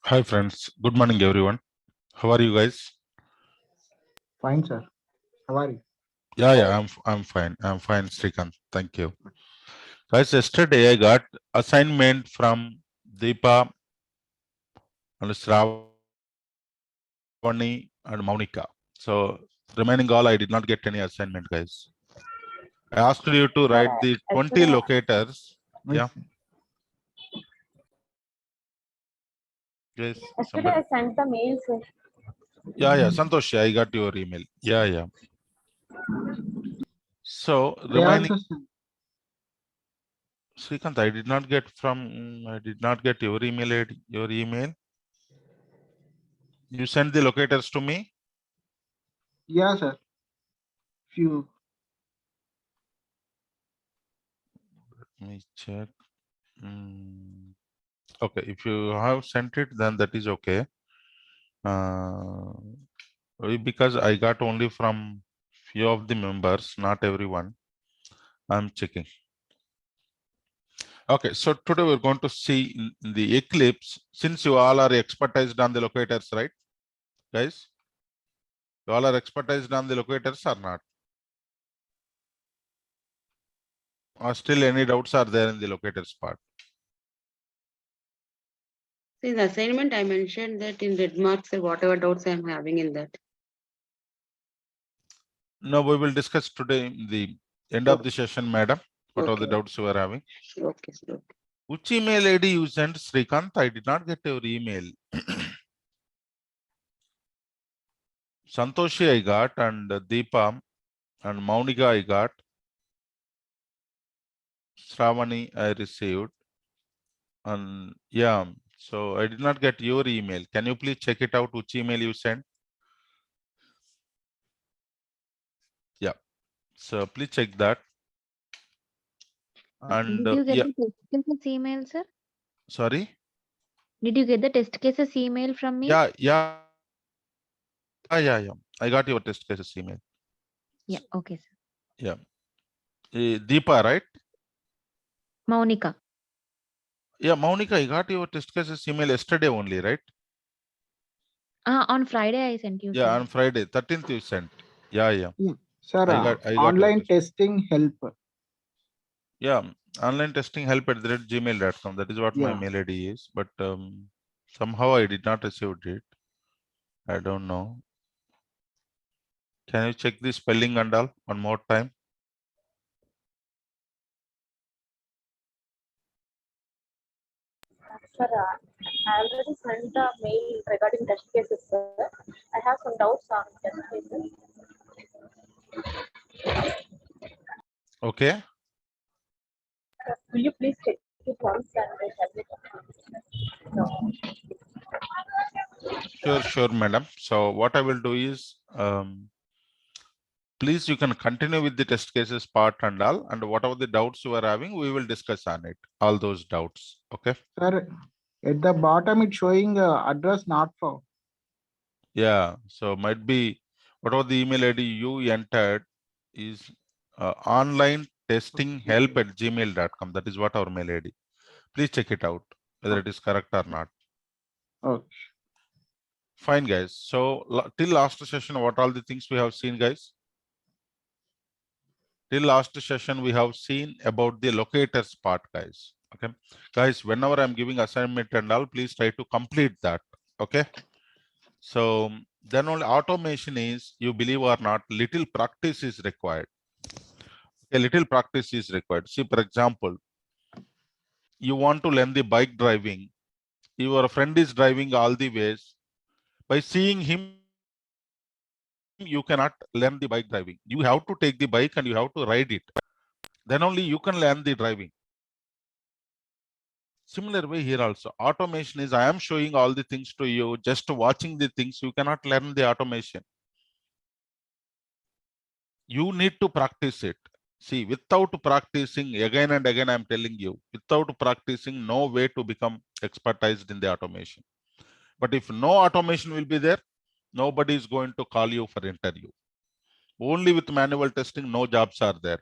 Hi friends, good morning everyone. How are you guys? Fine, sir. How are you? I'm fine. I'm fine, Srikanth. Thank you. Guys, yesterday I got assignment from Deepa and Shravani and Monica. So remaining all, I did not get any assignment, guys. I asked you to Sir, write the 20 yesterday, locators. Nice. Yeah, yes, yesterday somebody. I sent the mail, sir. Yeah, Santosh, I got your email. Yeah. So I remaining, also sent. Srikanth, I did not get your email ID, your email. You sent the locators to me? Yeah, sir. Few. Let me check. Mm, okay, if you have sent it, then that is okay. Uh, because I got only from few of the members, not everyone. I'm checking. Okay, so today we're going to see in the Eclipse, since you all are expertised on the locators, right, guys? You all are expertised on the locators or not? Or still any doubts are there in the locators part? See, the assignment I mentioned that in red marks, whatever doubts I'm having in that. No, we will discuss today in the end of the session, madam. What are the Okay. doubts you are having? Okay, sir. Okay. Which email ID you sent, Srikanth? I did not get your email. Santoshi I got, and Deepa and Maunika I got. Shravani I received. And yeah, so I did not get your email. Can you please check it out which email you sent? Yeah, so please check that. And Did you get yeah, the test cases email, sir? sorry. Did you get the test cases email from me? Yeah. I got your test cases email. Yeah, okay, sir. Yeah. Deepa, right? Monica. Yeah, Maunika, I got your test cases email yesterday only, right? On Friday I sent you, Yeah, sir. on Friday, 13th you sent. Yeah. Yeah. Sir, I got your online test. testing help. Yeah, online testing help at gmail.com. That is what my Yeah. mail ID is. But somehow I did not receive it. I don't know. Can you check the spelling and all one more time? Sir, I already sent the mail regarding test cases, sir. I have some doubts on test cases. Okay. Will you please check it once and help me? No. Sure, madam. So what I will do is, please you can continue with the test cases part and all, and whatever the doubts you are having, we will discuss on it. All those doubts. Okay. Sir, at the bottom it's showing address not found. Yeah. So might be whatever the email ID you entered is online testing help at gmail.com. That is what our mail ID. Please check it out whether it is correct or not. Okay. Fine, guys. So till last session, what all the things we have seen, guys? Till last session, we have seen about the locators part, guys. Okay, guys. Whenever I'm giving assignment and all, please try to complete that. Okay. So then only automation is, you believe or not, little practice is required. A little practice is required. See, for example, you want to learn the bike driving. Your friend is driving all the ways. By seeing him, you cannot learn the bike driving. You have to take the bike and you have to ride it. Then only you can learn the driving. Similar way here also. Automation is, I am showing all the things to you, just watching the things, you cannot learn the automation. You need to practice it. See, without practicing, again and again, I'm telling you, without practicing, no way to become expertized in the automation. But if no automation will be there, nobody is going to call you for interview. Only with manual testing, no jobs are there.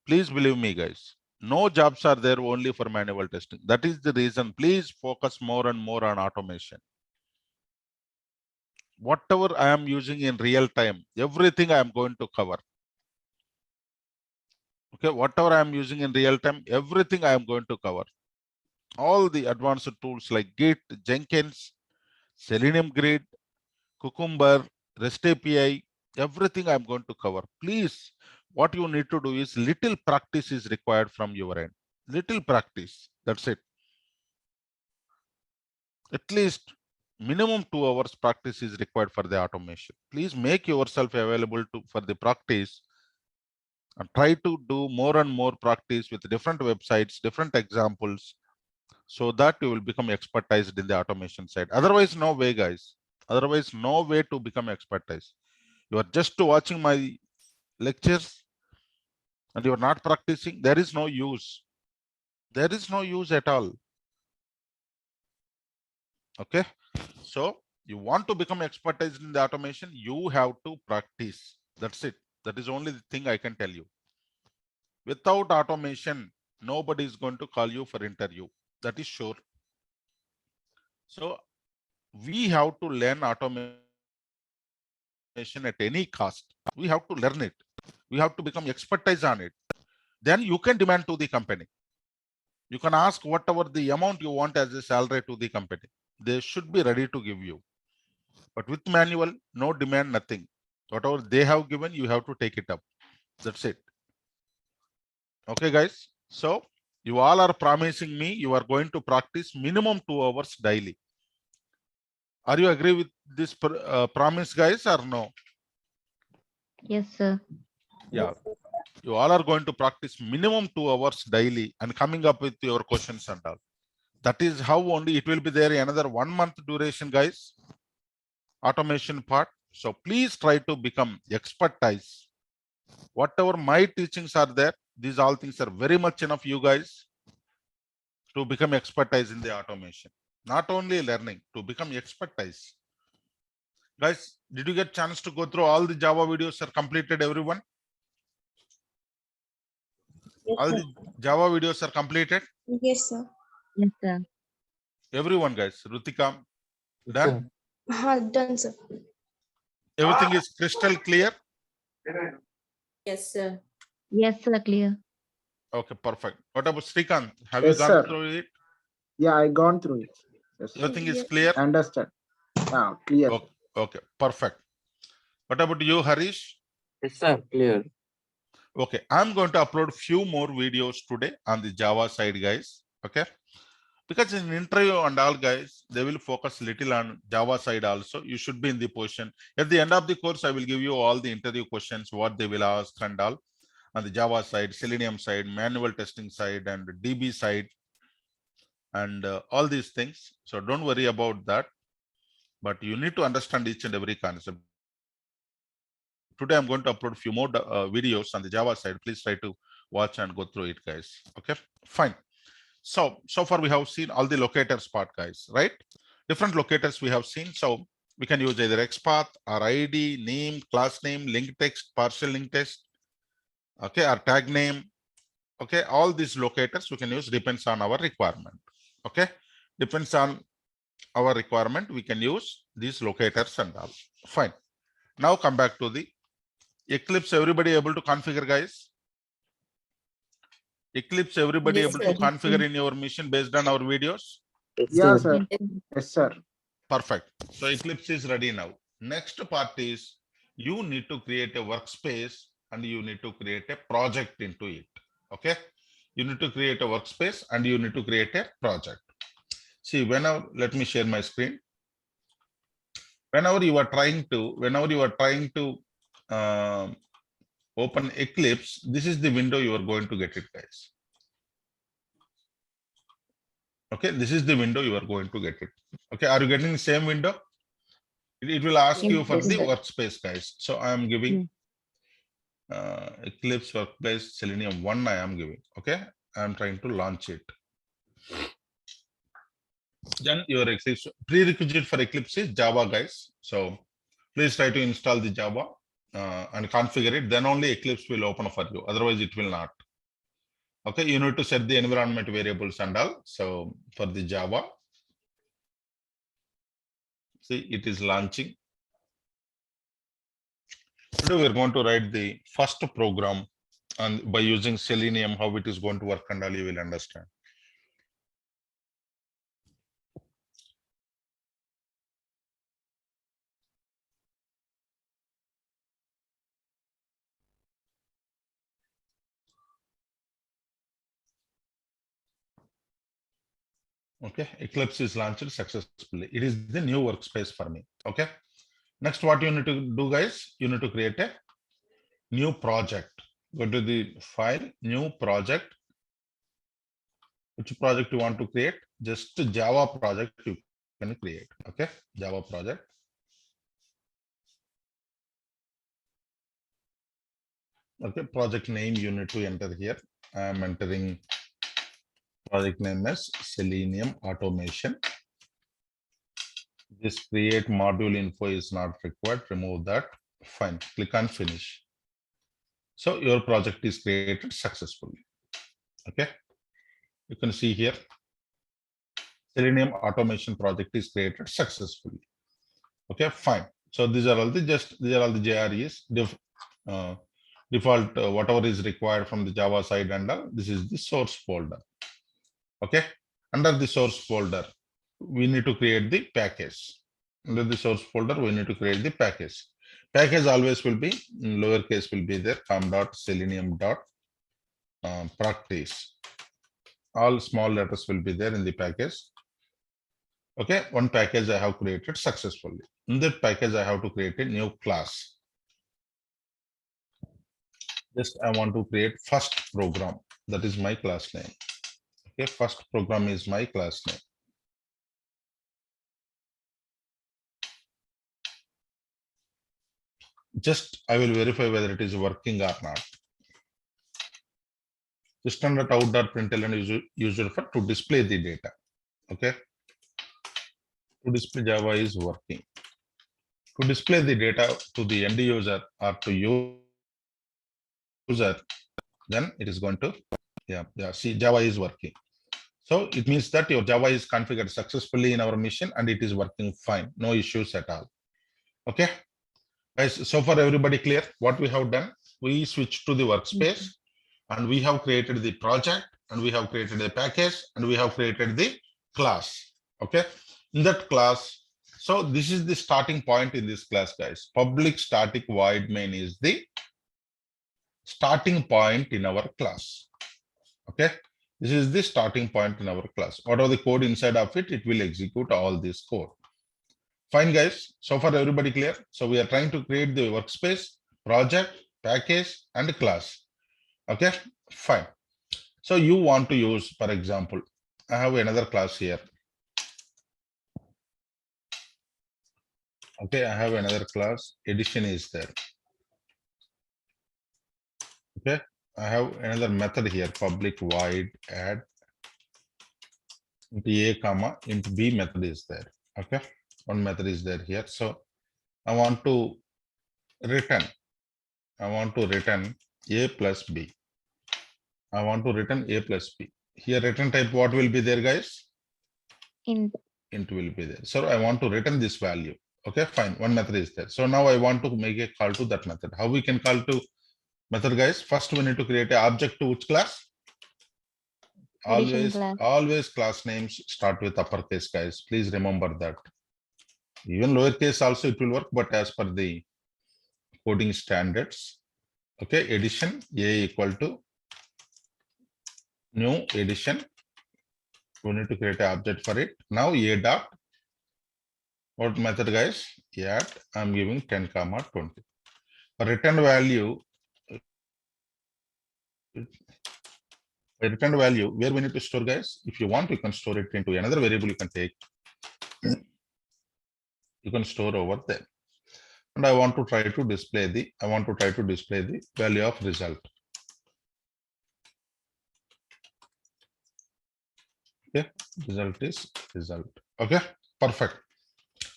Please believe me, guys. No jobs are there only for manual testing. That is the reason. Please focus more and more on automation. Whatever I am using in real time, everything I am going to cover. Okay, whatever I am using in real time, everything I am going to cover. All the advanced tools like Git, Jenkins, Selenium Grid, Cucumber, REST API, everything I'm going to cover. Please, what you need to do is little practice is required from your end. Little practice. That's it. At least minimum 2 hours practice is required for the automation. Please make yourself available for the practice and try to do more and more practice with different websites, different examples, so that you will become expertized in the automation side. Otherwise, no way, guys. Otherwise, no way to become expertise. You are just watching my lectures and you are not practicing. There is no use. There is no use at all. Okay. So you want to become expertise in the automation, you have to practice. That's it. That is only the thing I can tell you. Without automation, nobody is going to call you for interview. That is sure. So we have to learn automation at any cost. We have to learn it. We have to become expertise on it. Then you can demand to the company. You can ask whatever the amount you want as a salary to the company. They should be ready to give you. But with manual, no demand, nothing. Whatever they have given, you have to take it up. That's it. Okay, guys. So you all are promising me you are going to practice minimum 2 hours daily. Are you agree with this promise, guys, or no? Yes, sir. Yeah. You all are going to practice minimum 2 hours daily and coming up with your questions and all. That is how only it will be there another 1 month duration, guys. Automation part. So please try to become expertise. Whatever my teachings are there, these all things are very much enough, you guys, to become expertise in the automation. Not only learning, to become expertise. Guys, did you get chance to go through all the Java videos are completed, everyone? Yes, All sir. the Java videos are completed? Yes, sir. Yes, sir. Everyone, guys. Rutika, done? Done, sir. Everything is crystal clear? Yes, sir. Yes, sir. Clear. Okay, perfect. What about Srikanth? Have you Yes, gone sir. through it? Yeah, I gone through it. Yes, sir. Everything is Yes. clear? Understand. Yeah, clear. Okay, okay, perfect. What about you, Harish? Yes, sir. Clear. Okay, I'm going to upload few more videos today on the Java side, guys. Okay, because in interview and all, guys, they will focus little on Java side also. You should be in the position. At the end of the course, I will give you all the interview questions, what they will ask and all on the Java side, Selenium side, manual testing side, and DB side, and all these things. So don't worry about that. But you need to understand each and every concept. Today, I'm going to upload few more videos on the Java side. Please try to watch and go through it, guys. Okay, fine. So far we have seen all the locators part, guys, right? Different locators we have seen. So we can use either XPath or ID, name, class name, link text, partial link text, okay, or tag name. Okay, all these locators we can use, depends on our requirement. Okay, depends on our requirement, we can use these locators and all. Fine. Now come back to the Eclipse. Everybody able to configure, guys? Eclipse, everybody Yes, able sir. to configure in your machine based on our videos? Yes, Yeah, sir. sir. Yes, sir. Perfect. So Eclipse is ready now. Next part is you need to create a workspace and you need to create a project into it. Okay. You need to create a workspace and you need to create a project. See, whenever, let me share my screen. Whenever you are trying to open Eclipse, this is the window you are going to get it, guys. Okay, this is the window you are going to get it. Okay, are you getting the same window? It will ask Yes, you for sir. the workspace, guys. So I am giving Eclipse workspace Selenium 1 I am giving. Okay, I am trying to launch it. Then your Eclipse prerequisite for Eclipse is Java, guys. So please try to install the Java and configure it. Then only Eclipse will open for you. Otherwise, it will not. Okay, you need to set the environment variables and all. So for the Java, see, it is launching. Today we're going to write the first program, and by using Selenium, how it is going to work and all you will understand. Okay, Eclipse is launched successfully. It is the new workspace for me. Okay. Next, what you need to do, guys, you need to create a new project. Go to the file, new project. Which project you want to create? Just Java project you can create. Okay, Java project. Okay, project name you need to enter here. I am entering project name as Selenium Automation. This create module info is not required. Remove that. Fine. Click on finish. So your project is created successfully. Okay. You can see here Selenium automation project is created successfully. Okay, fine. So these are all the JREs, default whatever is required from the Java side, and this is the source folder. Okay, under the source folder, we need to create the package. Under the source folder, we need to create the package. Package always will be in lowercase will be there, com.selenium.practice. All small letters will be there in the package. Okay, one package I have created successfully. In that package, I have to create a new class. Just I want to create first program. That is my class name. Okay, first program is my class name. Just I will verify whether it is working or not. Just under out.println is used for to display the data. Okay. To display Java is working. To display the data to the end user or to user, then it is going to, see Java is working. So it means that your Java is configured successfully in our machine and it is working fine. No issues at all. Okay. Guys, so far everybody clear what we have done? We switched to the workspace and we have created the project and we have created a package and we have created the class. Okay. In that class, so this is the starting point in this class, guys. Public static void main is the starting point in our class. Okay. This is the starting point in our class. Whatever the code inside of it, it will execute all this code. Fine, guys. So far, everybody clear? So we are trying to create the workspace, project, package, and class. Okay, fine. So you want to use, for example, I have another class here. Okay, I have another class. Edition is there. Okay, I have another method here, public void add into a comma into b method is there. Okay, one method is there here. So I want to return a plus b. I want to return a plus b. Here return type what will be there, guys? Int. Int will be there. So I want to return this value. Okay, fine. One method is there. So now I want to make a call to that method. How we can call to method, guys? First we need to create an object to which class? Addition class. Always class names start with uppercase, guys. Please remember that. Even lowercase also it will work, but as per the coding standards. Okay, addition a equal to new addition. We need to create an object for it. Now a dot. What method, guys? Add. I'm giving 10, 20. For return value, where we need to store, guys. If you want, you can store it into another variable. You can take. You can store over there. And I want to try to display the. Value of result. Okay, result is result. Okay, perfect.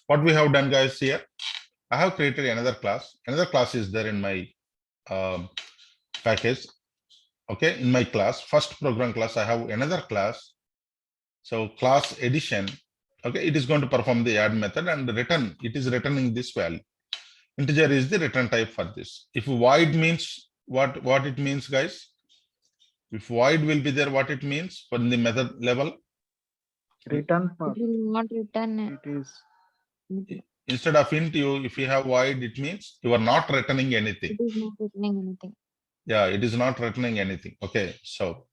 What we have done, guys, here, I have created another class. Another class is there in my package. Okay, in my class, first program class, I have another class. So class addition, okay, it is going to perform the add method and return. It is returning this value. Integer is the return type for this. If void means what it means, guys? If void will be there, what it means for the method level? Return path. It will not return. It is Instead of int, if you have void, it means you are not returning anything. It is not returning anything. Yeah, it is not returning anything. Okay, so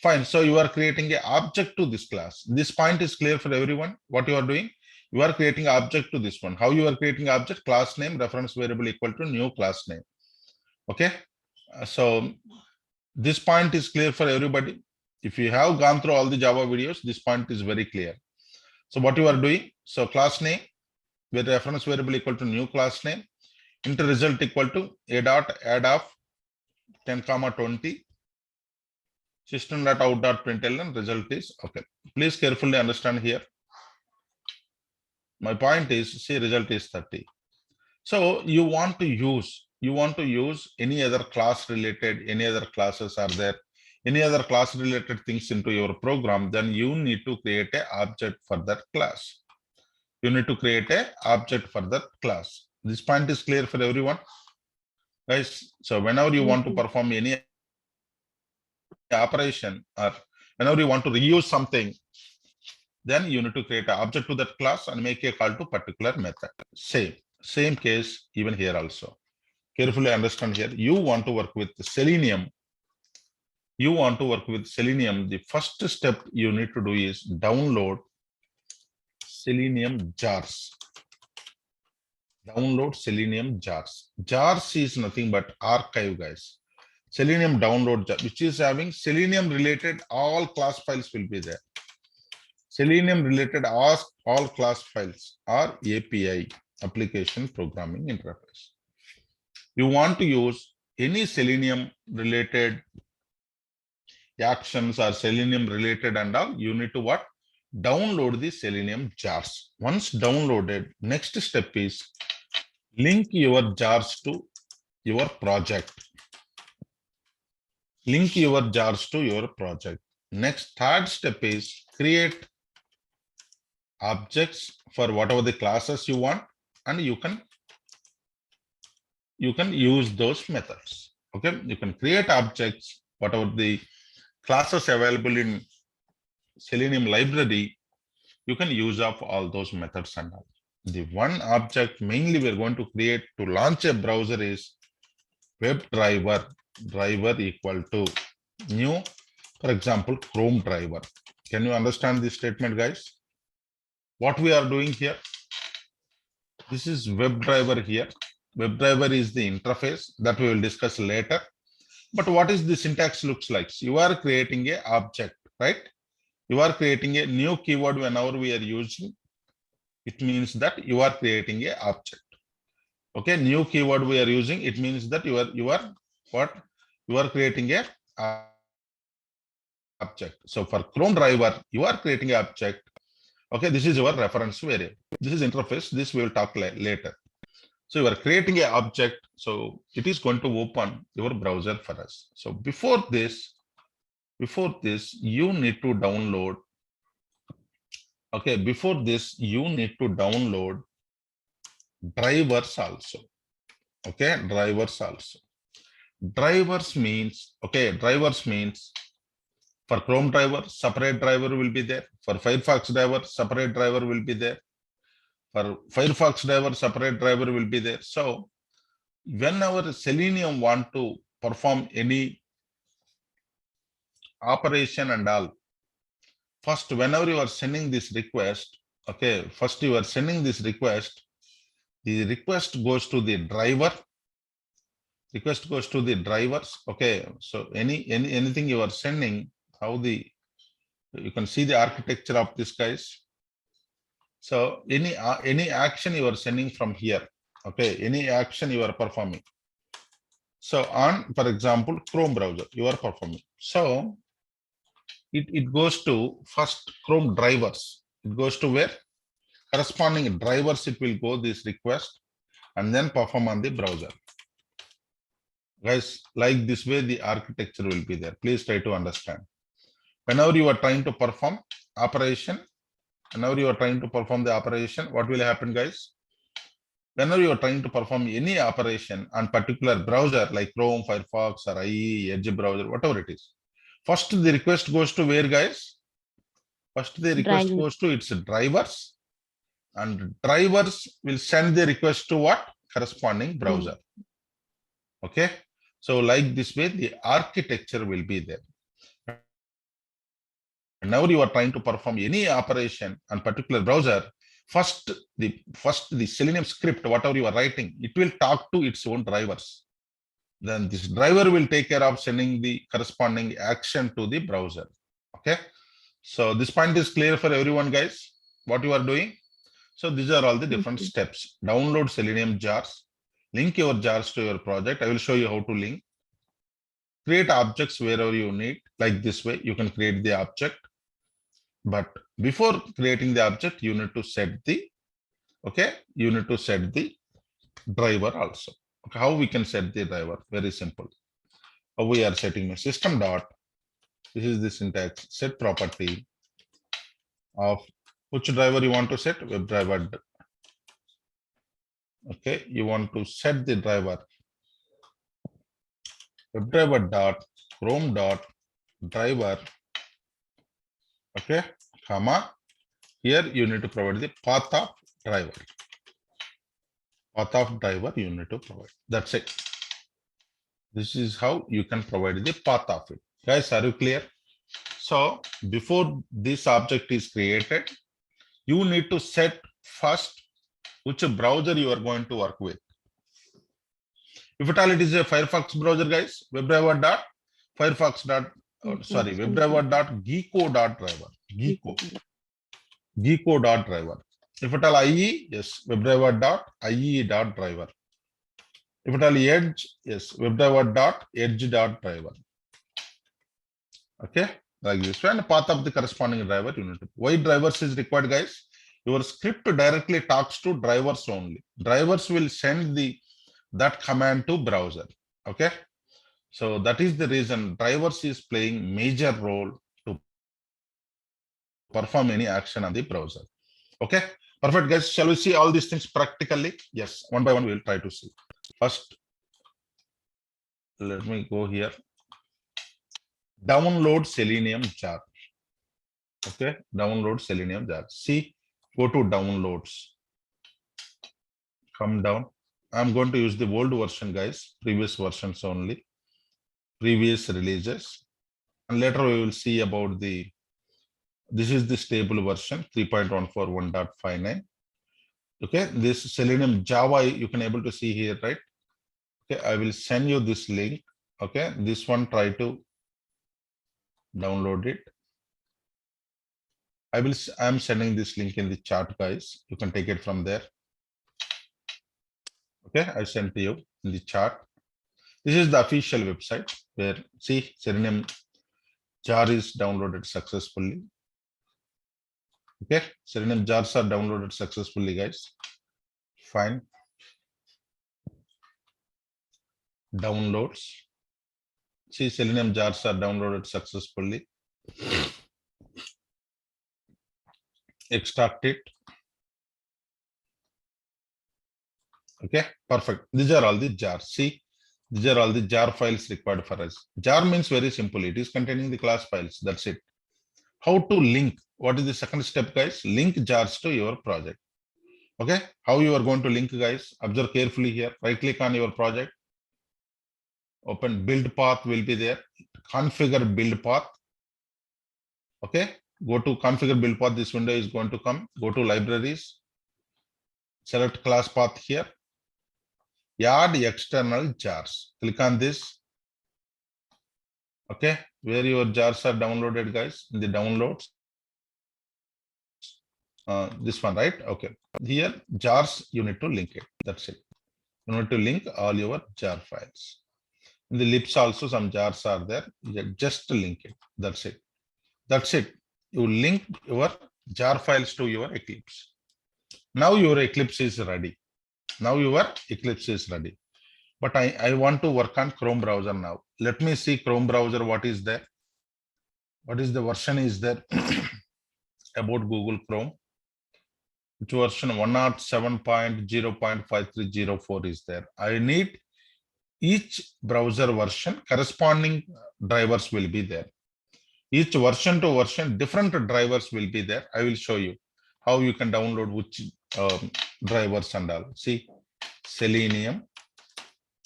fine. So you are creating an object to this class. This point is clear for everyone. What you are doing? You are creating object to this one. How you are creating object? Class name reference variable equal to new class name. Okay, so this point is clear for everybody. If you have gone through all the Java videos, this point is very clear. So what you are doing? So class name with reference variable equal to new class name. Enter result equal to a dot add of 10,20. System.out.println result is okay. Please carefully understand here. My point is, see, result is 30. So you want to use any other class related, any other classes are there, any other class related things into your program, then you need to create an object for that class. You need to create an object for that class. This point is clear for everyone, guys. So whenever you want to perform any operation or whenever you want to reuse something, then you need to create an object to that class and make a call to particular method. Same case even here also. Carefully understand here. You want to work with Selenium. The first step you need to do is download Selenium jars. Download Selenium jars. Jars is nothing but archive, guys. Selenium download jar, which is having Selenium related all class files will be there. Selenium related all class files are API, application programming interface. You want to use any Selenium related actions or Selenium related and all, you need to what? Download the Selenium jars. Once downloaded, next step is link your jars to your project. Link your jars to your project. Next, third step is create objects for whatever the classes you want, and you can use those methods. Okay, you can create objects, whatever the classes available in Selenium library, you can use up all those methods and all. The one object mainly we're going to create to launch a browser is web driver equal to new, for example, Chrome driver. Can you understand this statement, guys? What we are doing here? This is web driver here. Web driver is the interface that we will discuss later. But what is the syntax looks like? So you are creating a object, right? You are creating a new keyword whenever we are using. It means that you are creating a object. Okay, new keyword we are using. It means that you are what? You are creating a object. So for Chrome driver, you are creating an object. Okay, this is your reference variable. This is interface. This we will talk later. So you are creating an object. So it is going to open your browser for us. So before this, you need to download. Okay, before this, you need to download drivers also. Okay, drivers also. Drivers means for Chrome driver, separate driver will be there. For Firefox driver, separate driver will be there. For Firefox driver, separate driver will be there. So whenever Selenium want to perform any operation and all, first, whenever you are sending this request, okay, first you are sending this request, the request goes to the driver. Request goes to the drivers. Okay, so anything you are sending, you can see the architecture of this, guys. So any action you are sending from here, okay, any action you are performing. So on, for example, Chrome browser, you are performing. So it goes to first Chrome drivers. It goes to where? Corresponding drivers, it will go this request and then perform on the browser. Guys, like this way, the architecture will be there. Please try to understand. Whenever you are trying to perform operation, what will happen, guys? Whenever you are trying to perform any operation on particular browser like Chrome, Firefox, or IE, Edge browser, whatever it is, first the request goes to where, guys? First the request Driver. goes to its drivers, and drivers will send the request to what? Corresponding browser. Okay. So like this way, the architecture will be there. Whenever you are trying to perform any operation on particular browser, first the Selenium script, whatever you are writing, it will talk to its own drivers. Then this driver will take care of sending the corresponding action to the browser. Okay. So this point is clear for everyone, guys, what you are doing. So these are all the different steps. Download Selenium jars, link your jars to your project. I will show you how to link. Create objects wherever you need. Like this way, you can create the object. But before creating the object, you need to set the, driver also. Okay, how we can set the driver? Very simple. How we are setting a system dot. This is the syntax. Set property of which driver you want to set? Web driver. Okay, you want to set the driver. Web driver dot Chrome dot driver. Okay, comma. Here you need to provide the path of driver. Path of driver you need to provide. That's it. This is how you can provide the path of it. Guys, are you clear? So before this object is created, you need to set first which browser you are going to work with. If at all it is a Firefox browser, guys, WebDriver dot Firefox dot WebDriver dot Geeko dot driver. Geeko dot driver. If at all IE, yes, WebDriver dot IE dot driver. If at all Edge, yes, WebDriver dot Edge dot driver. Okay, like this. And path of the corresponding driver you need to. Why drivers is required, guys? Your script directly talks to drivers only. Drivers will send that command to browser. Okay, so that is the reason drivers is playing major role to perform any action on the browser. Okay, perfect, guys. Shall we see all these things practically? Yes, one by one we will try to see. First, let me go here. Download Selenium jar. Okay, download Selenium jar. See, go to downloads. Come down. I'm going to use the old version, guys. Previous versions only. Previous releases. And later we will see about this is the stable version 3.141.59. Okay, this Selenium Java you can able to see here, right? Okay, I will send you this link. Okay, this one try to download it. I'm sending this link in the chat, guys. You can take it from there. Okay, I sent to you in the chat. This is the official website where see Selenium jar is downloaded successfully. Okay, Selenium jars are downloaded successfully, guys. Fine. Downloads. See, Selenium jars are downloaded successfully. Extract it. Okay, perfect. These are all the jars. See, these are all the jar files required for us. Jar means very simple. It is containing the class files. That's it. How to link? What is the second step, guys? Link jars to your project. Okay, how you are going to link, guys? Observe carefully here. Right click on your project. Open build path will be there. Configure build path. Okay, go to configure build path. This window is going to come. Go to libraries. Select class path here. Add external jars. Click on this. Okay, where your jars are downloaded, guys, in the downloads. This one, right? Okay, here jars you need to link it. That's it. You need to link all your jar files. In the libs also some jars are there. Just link it. That's it. That's it. You link your jar files to your Eclipse. Now your Eclipse is ready. Now your Eclipse is ready. but I want to work on Chrome browser now. Let me see Chrome browser, what is there? What is the version is there about Google Chrome? Which version? 107.0.5304 is there. I need each browser version, corresponding drivers will be there. Each version to version, different drivers will be there. I will show you how you can download which drivers and all. See, Selenium,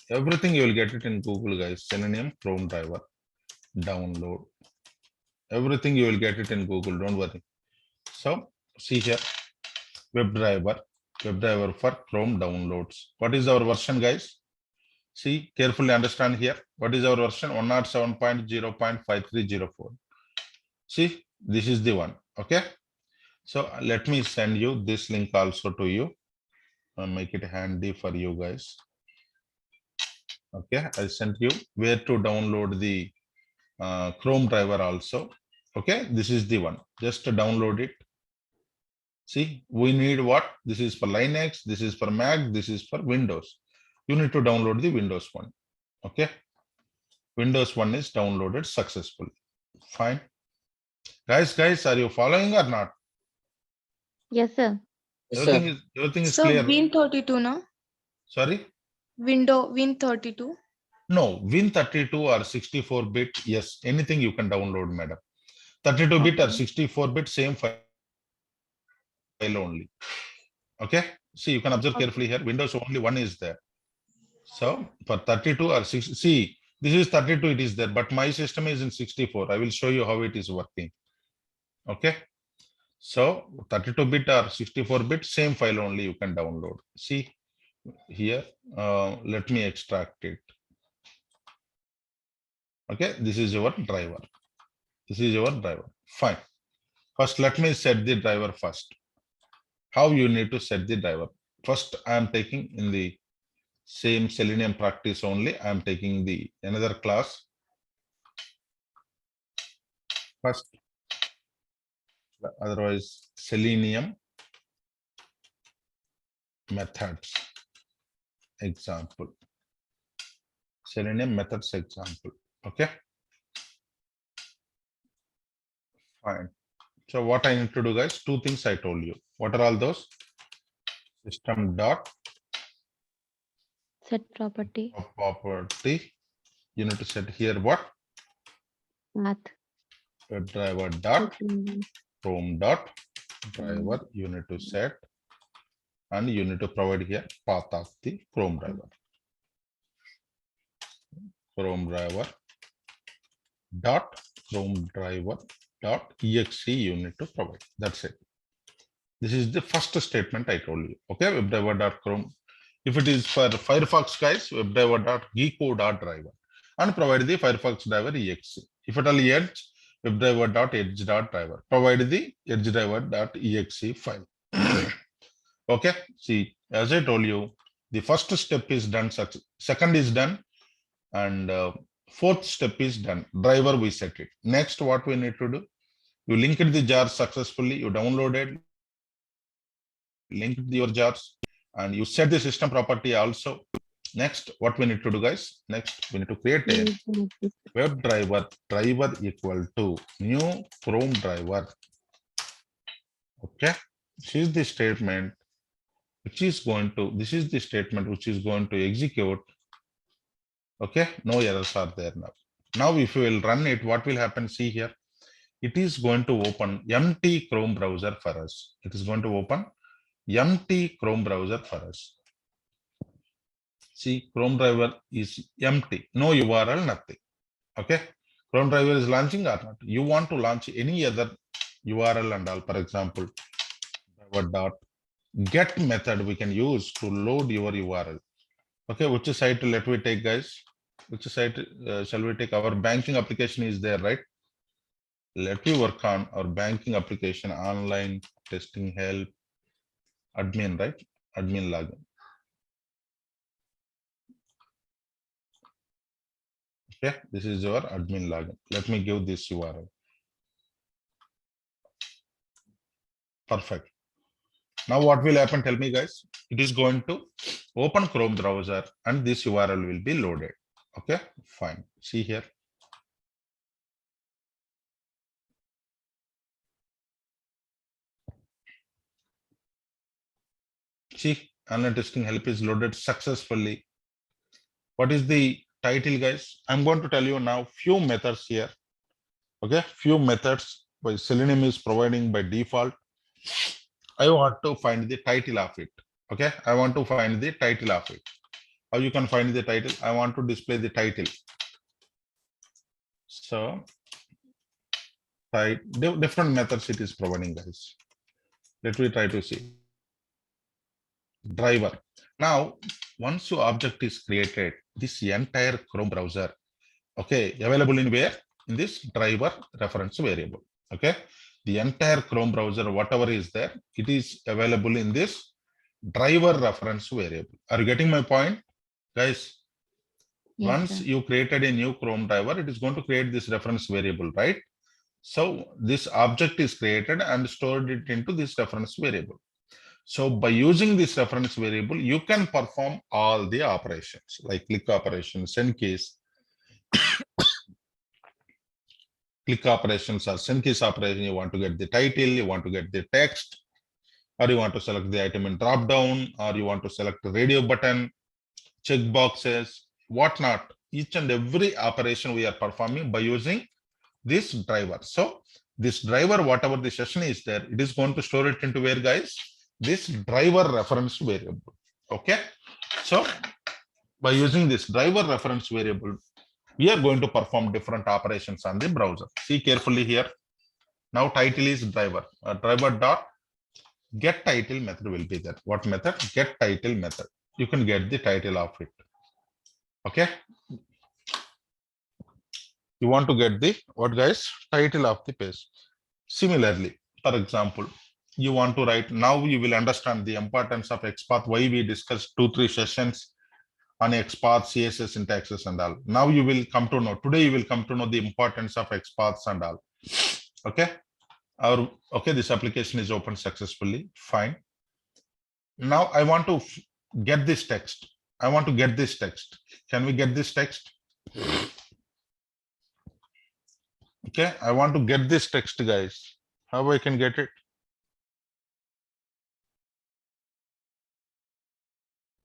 everything you will get it in Google, guys. Selenium Chrome driver, download. Everything you will get it in Google, don't worry. So see here, WebDriver for Chrome downloads. What is our version, guys? See, carefully understand here. What is our version? 107.0.5304. See, this is the one. Okay. So let me send you this link also to you. I'll make it handy for you guys. Okay, I sent you where to download the Chrome driver also. Okay, this is the one. Just to download it. See, we need what? This is for Linux, this is for Mac, this is for Windows. You need to download the Windows one. Okay, Windows one is downloaded successfully. Fine. Guys, are you following or not? Yes, sir. Everything is So clear. Win32, no? Sorry? Win32. No, Win32 or 64-bit. Yes, anything you can download, madam. 32-bit or 64-bit, same file only. Okay. See, you can observe carefully here. Windows only one is there. So for 32 or 60, see, this is 32, it is there, but my system is in 64. I will show you how it is working. Okay. So 32-bit or 64-bit, same file only you can download. See here, let me extract it. Okay, this is your driver. This is your driver. Fine. First, let me set the driver first. How you need to set the driver? First, I am taking in the same Selenium practice only. I am taking the another class. First, otherwise Selenium methods example. Selenium methods example. Okay. Fine. So what I need to do, guys, two things I told you. What are all those? System dot Set property. property. You need to set here what? Path. Driver dot TestNG. Chrome dot driver. You need to set, and you need to provide here path of the Chrome driver. Chrome driver dot Chrome driver dot exe you need to provide. That's it. This is the first statement I told you. Okay, WebDriver dot Chrome. If it is for Firefox, guys, WebDriver dot geeko dot driver, and provide the Firefox driver exe. If at all Edge, WebDriver dot edge dot driver. Provide the edge driver dot exe file. Okay. See, as I told you, the first step is done. Second is done, and fourth step is done. Driver we set it. Next, what we need to do? You linked the jar successfully. You downloaded, linked your jars, and you set the system property also. Next, what we need to do, guys? Next, we need to create a web driver equal to new Chrome driver. Okay, this is the statement which is going to, this is the statement which is going to execute. Okay, no errors are there now. Now, if you will run it, what will happen? See here, it is going to open empty Chrome browser for us. It is going to open empty Chrome browser for us. See, Chrome driver is empty, no URL, nothing. Okay, Chrome driver is launching or not. You want to launch any other URL and all, for example, driver dot get method we can use to load your URL. Okay, which site let we take, guys? Which site shall we take? Our banking application is there, right? Let me work on our banking application, online testing help, admin, right? Admin login. Okay, this is your admin login. Let me give this URL. Perfect. Now what will happen? Tell me, guys. It is going to Open Chrome browser and this URL will be loaded. Okay, fine. See here. See, online testing help is loaded successfully. What is the title, guys? I'm going to tell you now few methods here. Okay, few methods by Selenium is providing by default. I want to find the title of it. Okay, I want to find the title of it. How you can find the title? I want to display the title. So, different methods it is providing, guys. Let me try to see. Driver. Now, once your object is created, this entire Chrome browser, okay, available in where? In this driver reference variable. Okay, the entire Chrome browser, whatever is there, it is available in this driver reference variable. Are you getting my point, guys? Yes, Once sir. you created a new Chrome driver, it is going to create this reference variable, right? So this object is created and stored it into this reference variable. So by using this reference variable, you can perform all the operations like click operations, send keys, click operations or send keys operation. You want to get the title, you want to get the text, or you want to select the item in drop down, or you want to select the radio button, check boxes, whatnot. Each and every operation we are performing by using this driver. So this driver, whatever the session is there, it is going to store it into where, guys? This driver reference variable. Okay. So by using this driver reference variable, we are going to perform different operations on the browser. See carefully here. Now title is driver. Driver dot get title method will be there. What method? Get title method. You can get the title of it. Okay. You want to get the what, guys? Title of the page. Similarly, for example, you want to write, now you will understand the importance of XPath, why we discussed 2-3 sessions on XPath, CSS syntaxes and all. Now you will come to know, today you will come to know the importance of XPaths and all. Okay. Okay, this application is opened successfully. Fine. Now I want to get this text. I want to get this text. Can we get this text? Okay, I want to get this text, guys. How I can get it?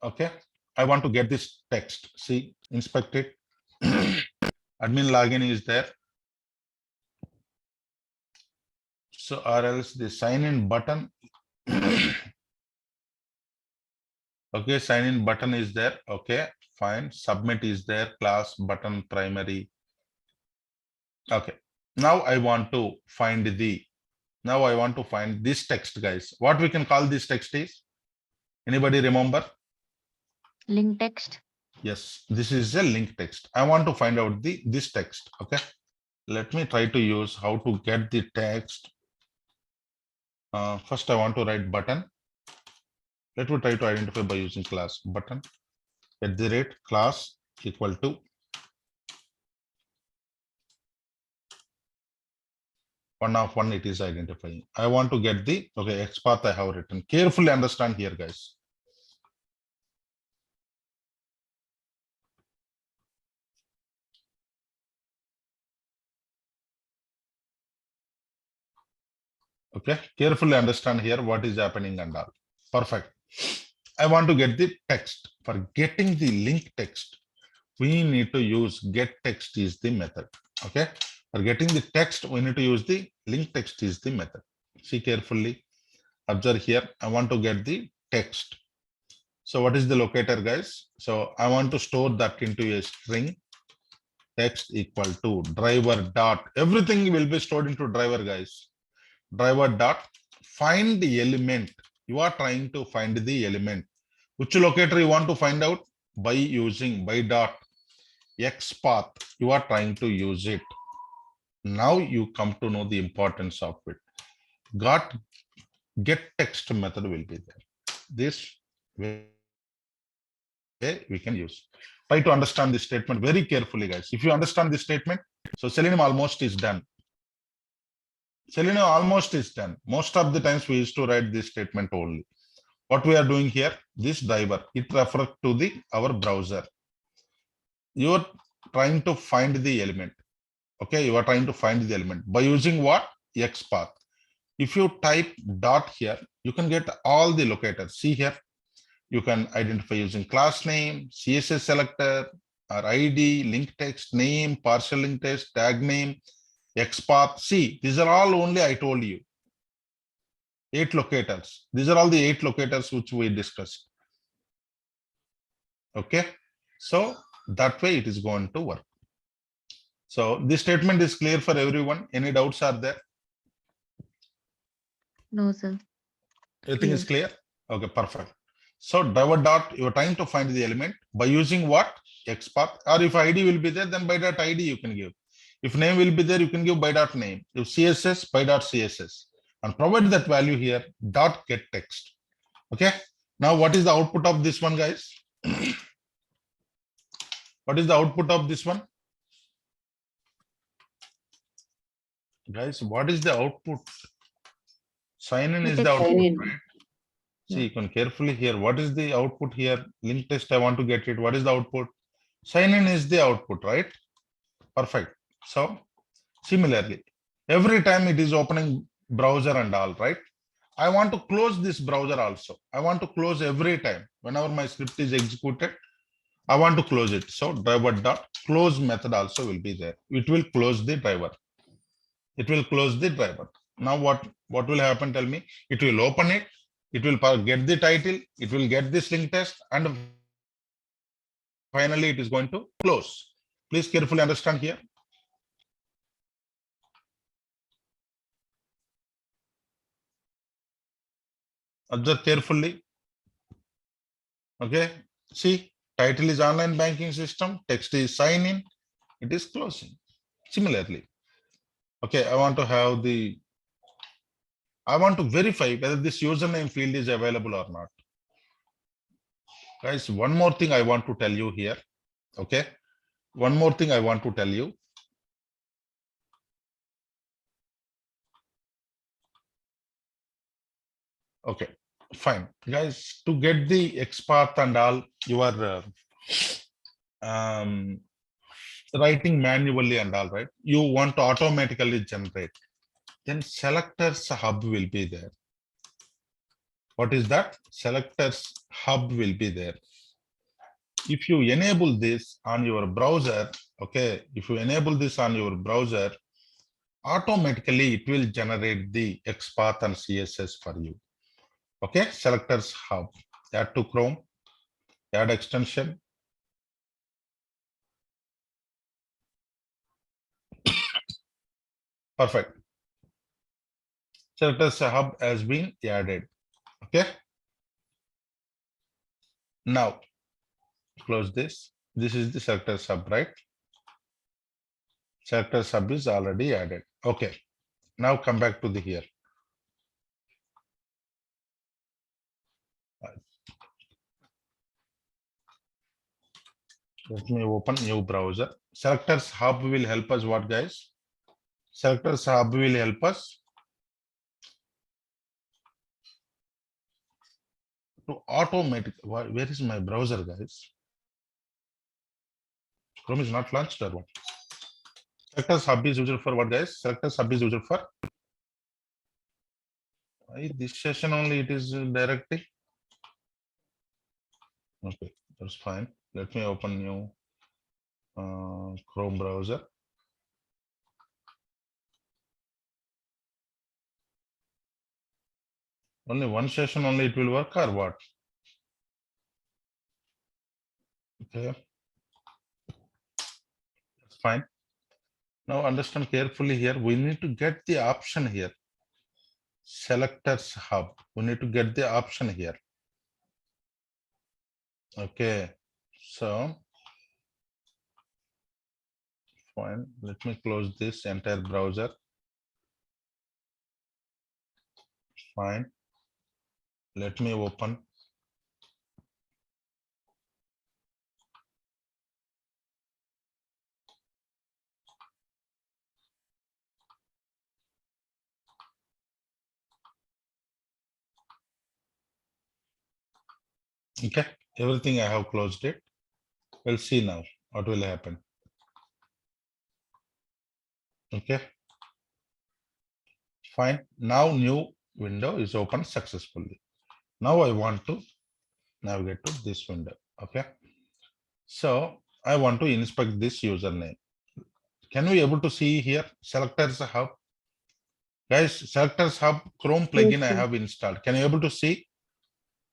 Okay, I want to get this text. See, inspect it. Admin login is there. So, or else the sign in button. Okay, sign in button is there. Okay, fine. Submit is there. Class button primary. Okay, now I want to find the. Now I want to find this text, guys. What we can call this text is? Anybody remember? Link text. Yes, this is a link text. I want to find out this text. Okay, let me try to use how to get the text. First, I want to write button. Let me try to identify by using class button at the rate class equal to one of one. It is identifying. I want to get the okay XPath I have written. Carefully understand here, guys. Okay, carefully understand here what is happening and all. Perfect. I want to get the text. For getting the link text, we need to use get text is the method. Okay, for getting the text, we need to use the link text is the method. See carefully. Observe here. I want to get the text. So what is the locator, guys? So I want to store that into a string. Text equal to driver dot. Everything will be stored into driver, guys. Driver dot find the element. You are trying to find the element. Which locator you want to find out? By using by dot XPath. You are trying to use it. Now you come to know the importance of it. Get text method will be there. This way we can use. Try to understand this statement very carefully, guys. If you understand this statement, so Selenium almost is done. Selenium almost is done. Most of the times we used to write this statement only. what we are doing here, this driver, it refers to the our browser. You are trying to find the element. Okay, you are trying to find the element by using what? XPath. If you type dot here, you can get all the locators. See here, you can identify using class name, CSS selector, or ID, link text, name, partial link text, tag name, XPath. See, these are all only I told you. 8 locators. These are all the 8 locators which we discussed. Okay, so that way it is going to work. So this statement is clear for everyone. Any doubts are there? No, sir. Everything is clear? Okay, perfect. So driver dot, you are trying to find the element by using what? XPath. Or if ID will be there, then by dot ID you can give. If name will be there, you can give by dot name. If CSS, by dot CSS. And provide that value here, dot get text. Okay. Now what is the output of this one, guys? What is the output of this one? Guys, what is the output? Sign in You is can the sign output, in. right? Yeah. See, you can carefully hear. What is the output here? Link test, I want to get it. What is the output? Sign in is the output, right? Perfect. So similarly, every time it is opening browser and all, right? I want to close this browser also. I want to close every time. Whenever my script is executed, I want to close it. So driver dot close method also will be there. It will close the driver. It will close the driver. Now what will happen? Tell me. It will open it. It will get the title. It will get this link test, and finally it is going to close. Please carefully understand here. Observe carefully. Okay. See, title is online banking system. Text is sign in. It is closing. Similarly. Okay, I want to verify whether this username field is available or not. Guys, one more thing I want to tell you here. Okay. One more thing I want to tell you. Okay, fine. Guys, to get the XPath and all, you are writing manually and all, right? You want to automatically generate. Then selectors hub will be there. What is that? Selectors hub will be there. If you enable this on your browser, okay, if you enable this on your browser, automatically it will generate the XPath and CSS for you. Okay, selectors hub. Add to Chrome, add extension. Perfect. Selectors hub has been added. Okay. Now close this. This is the selectors hub, right? Selectors hub is already added. Okay. Now come back to the here. Let me open new browser. Selectors hub will help us what, guys? Selectors hub will help us to automatic. Where is my browser, guys? Chrome is not launched or what? Selectors hub is used for what, guys? Selectors hub is used for this session only. It is directly. Okay, that's fine. Let me open new Chrome browser. Only one session only it will work or what? Okay, that's fine. Now understand carefully here. We need to get the option here. Selectors hub. We need to get the option here. Okay, so fine. Let me close this entire browser. Fine. Let me open. Okay, everything I have closed it. We'll see now what will happen. Okay, fine. Now new window is open successfully. Now I want to navigate to this window. Okay, so I want to inspect this username. Can we able to see here selectors hub? Guys, selectors hub Chrome plugin Yes, I sir. have installed. Can you able to see?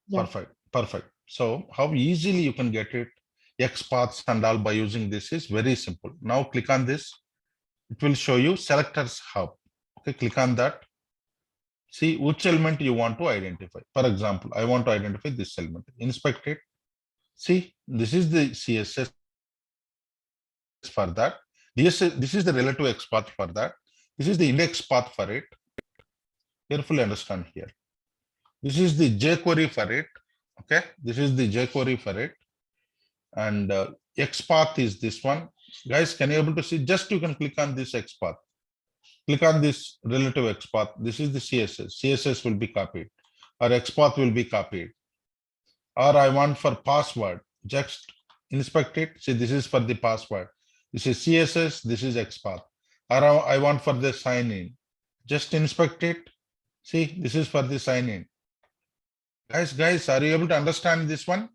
Yeah. Perfect, perfect. So how easily you can get it, XPaths and all by using this is very simple. Now click on this. It will show you selectors hub. Okay, click on that. See which element you want to identify. For example, I want to identify this element. Inspect it. See, this is the CSS for that. This is the relative XPath for that. This is the index path for it. Carefully understand here. This is the jQuery for it. Okay, this is the jQuery for it. And XPath is this one. Guys, can you able to see? Just you can click on this XPath. Click on this relative XPath. This is the CSS. CSS will be copied, or XPath will be copied. Or I want for password. Just inspect it. See, this is for the password. This is CSS. This is XPath. Or I want for the sign in. Just inspect it. See, this is for the sign in. Guys, are you able to understand this one?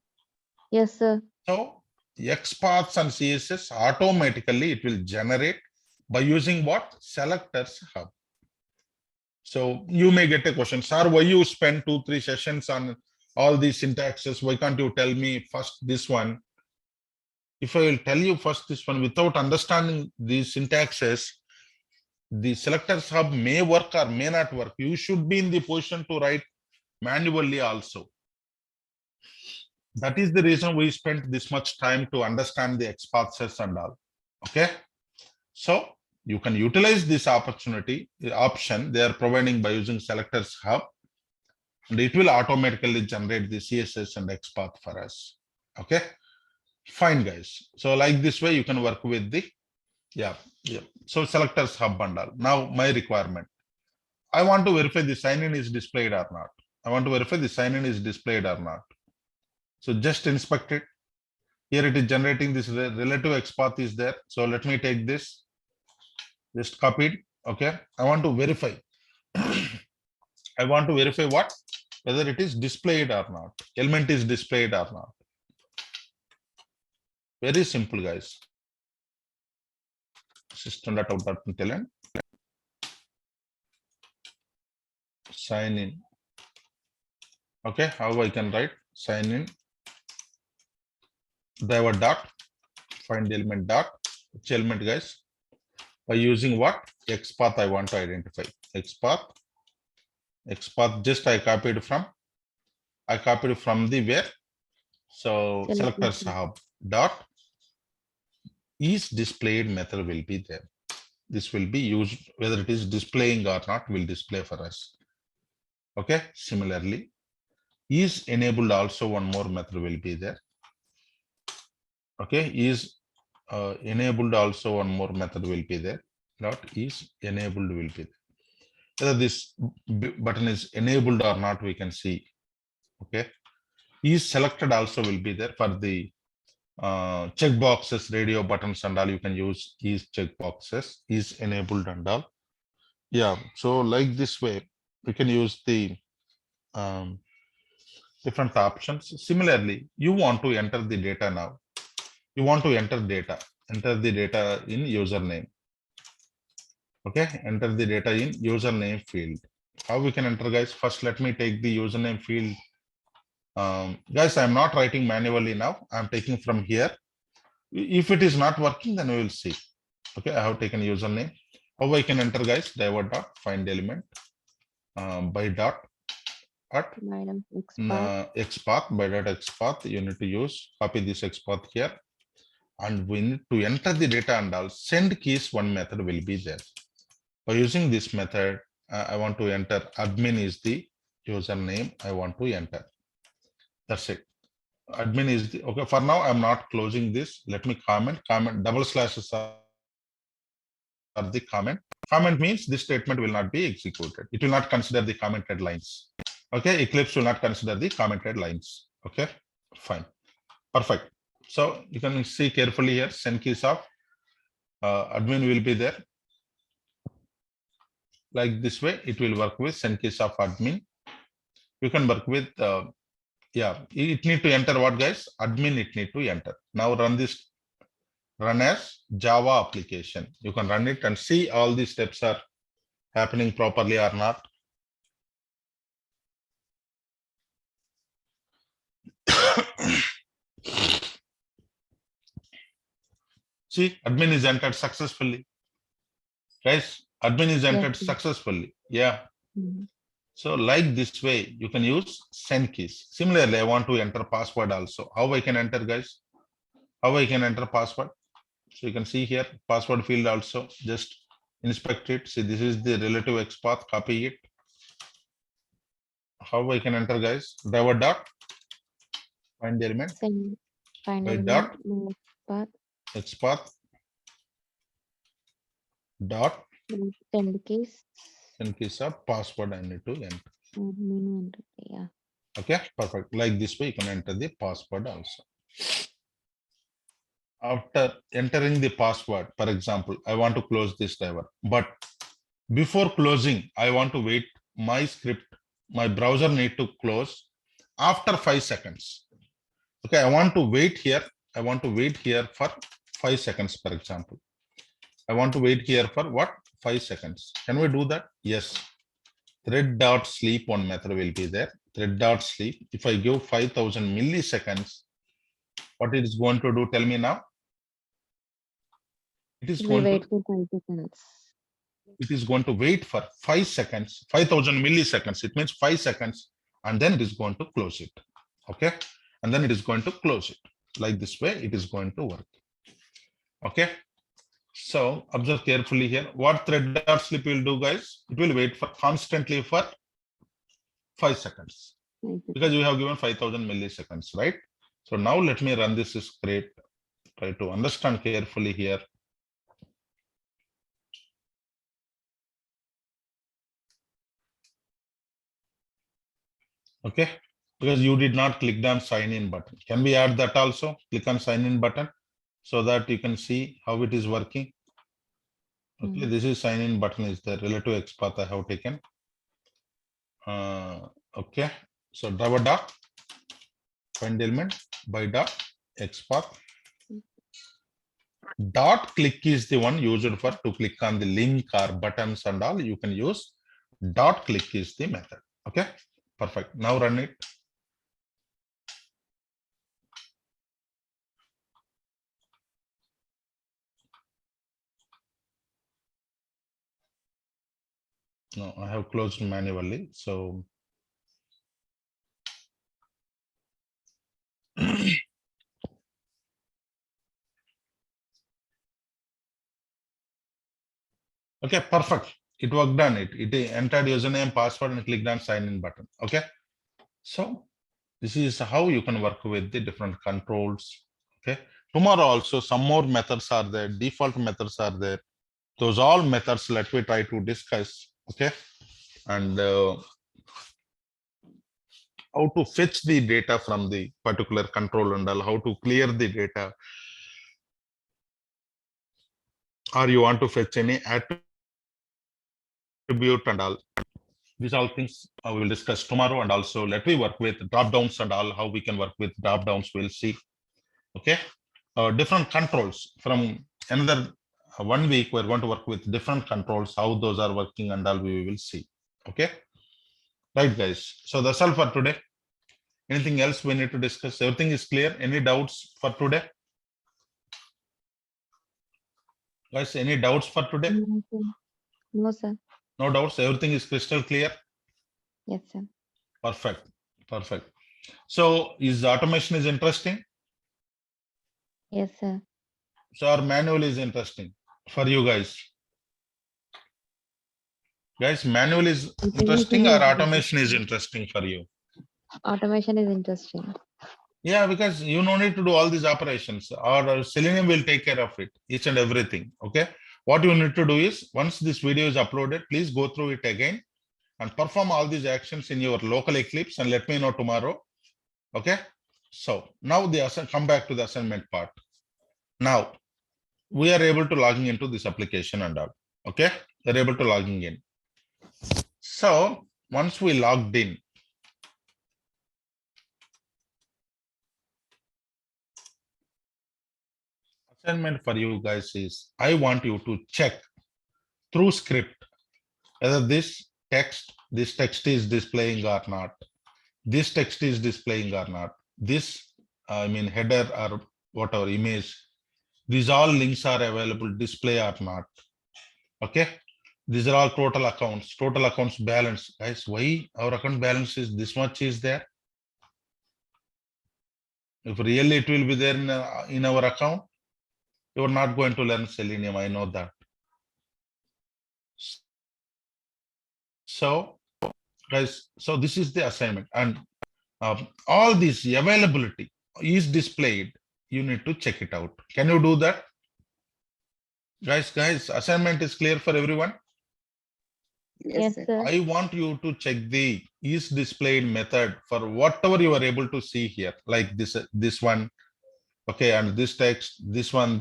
Yes, sir. So XPaths and CSS automatically it will generate by using what? Selectors hub. So you may get a question, sir, why you spend 2-3 sessions on all these syntaxes? Why can't you tell me first this one? If I will tell you first this one without understanding these syntaxes, the selectors hub may work or may not work. You should be in the position to write manually also. That is the reason we spent this much time to understand the XPaths and all. Okay. So you can utilize this opportunity, the option they are providing by using selectors hub, and it will automatically generate the CSS and XPath for us. Okay. Fine, guys. So like this way, you can work with the, yeah. So selectors hub and all. Now my requirement. I want to verify the sign-in is displayed or not. I want to verify the sign-in is displayed or not. So just inspect it. Here it is generating this relative XPath is there. So let me take this, just copied. Okay. I want to verify. I want to verify what? Whether it is displayed or not. Element is displayed or not. Very simple, guys. System.out.println. Sign in. Okay. How I can write? Sign in. Driver dot. Find the element dot. Which element, guys? By using what? XPath I want to identify. XPath. XPath just I copied from the where? So selectors hub dot is displayed method will be there. This will be used whether it is displaying or not will display for us. Okay. Similarly, is enabled also one more method will be there. Okay. Is enabled also one more method will be there. Dot is enabled will be there. Whether this button is enabled or not, we can see. Okay. Is selected also will be there for the checkboxes, radio buttons and all. You can use is checkboxes, is enabled and all. Yeah. So like this way, we can use the different options. Similarly, you want to enter the data now. You want to enter data. Enter the data in username. Okay. Enter the data in username field. How we can enter, guys? First, let me take the username field. Guys, I'm not writing manually now. I'm taking from here. If it is not working, then we will see. Okay, I have taken username. How I can enter, guys? Diver dot find element by dot at XPath by dot XPath. You need to use copy this XPath here, and we need to enter the data and all. Send keys one method will be there. By using this method, I want to enter admin is the username I want to enter. That's it. Admin is the okay. For now, I'm not closing this. Let me comment. Double slashes are the comment. Comment means this statement will not be executed. It will not consider the commented lines. Okay, Eclipse will not consider the commented lines. Okay, Fine. Perfect. So you can see carefully here, send keys of admin will be there. Like this way, it will work with send keys of admin. You can work with, yeah, it need to enter what, guys? Admin, it need to enter. Now run this, run as Java application. You can run it and see all these steps are happening properly or not. See, admin is entered successfully. Guys, admin is entered sir. successfully. Yeah. Mhm. So like this way, you can use send keys. Similarly, I want to enter password also. How I can enter, guys? How I can enter password? So you can see here, password field also, just inspect it. See, this is the relative XPath, copy it. How I can enter, guys? Driver dot, find the element, Send find by element, dot, move path, XPath, dot, send keys, send keys of password I need to enter. admin enter. Yeah. Okay, perfect. Like this way, you can enter the password also. After entering the password, for example, I want to close this driver, but before closing, I want to wait my script, my browser need to close after 5 seconds. Okay, I want to wait here. I want to wait here for 5 seconds, for example. I want to wait here for what? 5 seconds. Can we do that? Yes. Thread.sleep one method will be there. Thread.sleep. If I give 5000 milliseconds, what it is going to do? Tell me now. It is We going wait to, for 5 seconds. it is going to wait for 5 seconds, 5000 milliseconds. It means 5 seconds, and then it is going to close it. Okay. And then it is going to close it. Like this way, it is going to work. Okay. So observe carefully here. What thread.sleep will do, guys? It will wait for constantly for 5 seconds. 5 seconds. Because we have given 5000 milliseconds, right? So now let me run this script. Try to understand carefully here. Okay, because you did not click on sign in button. Can we add that also? Click on sign in button so that you can see how it is working. Okay, this is sign in button is the relative XPath I have taken. Okay, so driver dot find element by dot XPath. Dot click is the one used for to click on the link or buttons and all. You can use dot click is the method. Okay, perfect. Now run it. No, I have closed manually. So okay, perfect. It worked on it. It entered username, password, and clicked on sign in button. Okay. So this is how you can work with the different controls. Okay. Tomorrow also some more methods are there. Default methods are there. Those all methods let me try to discuss. Okay. And how to fetch the data from the particular control and all, how to clear the data. Or you want to fetch any attribute and all. These all things we will discuss tomorrow, and also let me work with drop downs and all, how we can work with drop downs. We'll see. Okay. Different controls from another 1 week. We're going to work with different controls, how those are working and all we will see. Okay. Right, guys. So that's all for today. Anything else we need to discuss? Everything is clear. Any doubts for today? Guys, any doubts for today? No, sir. No, sir. No doubts. Everything is crystal clear. Yes, sir. Perfect. Perfect. So is automation is interesting? Yes, sir. So our manual is interesting for you guys. Guys, manual is interesting or automation is interesting for you? Automation is interesting. Yeah, because you no need to do all these operations, or Selenium will take care of it, each and everything. Okay. What you need to do is, once this video is uploaded, please go through it again and perform all these actions in your local Eclipse and let me know tomorrow. Okay. So now come back to the assignment part. Now we are able to logging into this application and all. Okay, they're able to logging in. So once we logged in, assignment for you guys is I want you to check through script whether this text is displaying or not. This text is displaying or not. This, I mean, header or whatever image, these all links are available, display or not. Okay. These are all total accounts balance. Guys, why our account balance is this much is there? If really it will be there in our account, you are not going to learn Selenium. I know that. So, guys, so this is the assignment, and all this availability is displayed. You need to check it out. Can you do that? Guys, assignment is clear for everyone. Yes, sir. sir. I want you to check the is displayed method for whatever you are able to see here, like this one, okay, and this text, this one,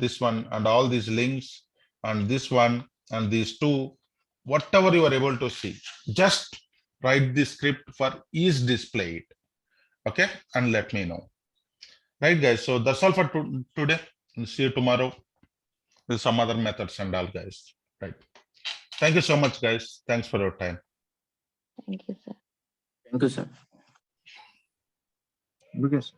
and all these links, and this one, and these two, whatever you are able to see, just write the script for is displayed, okay, and let me know. Right, guys? So that's all for today. We'll see you tomorrow with some other methods and all, guys. Right. Thank you so much, guys. Thanks for your time. Thank you, sir. Thank you, sir. Okay, sir.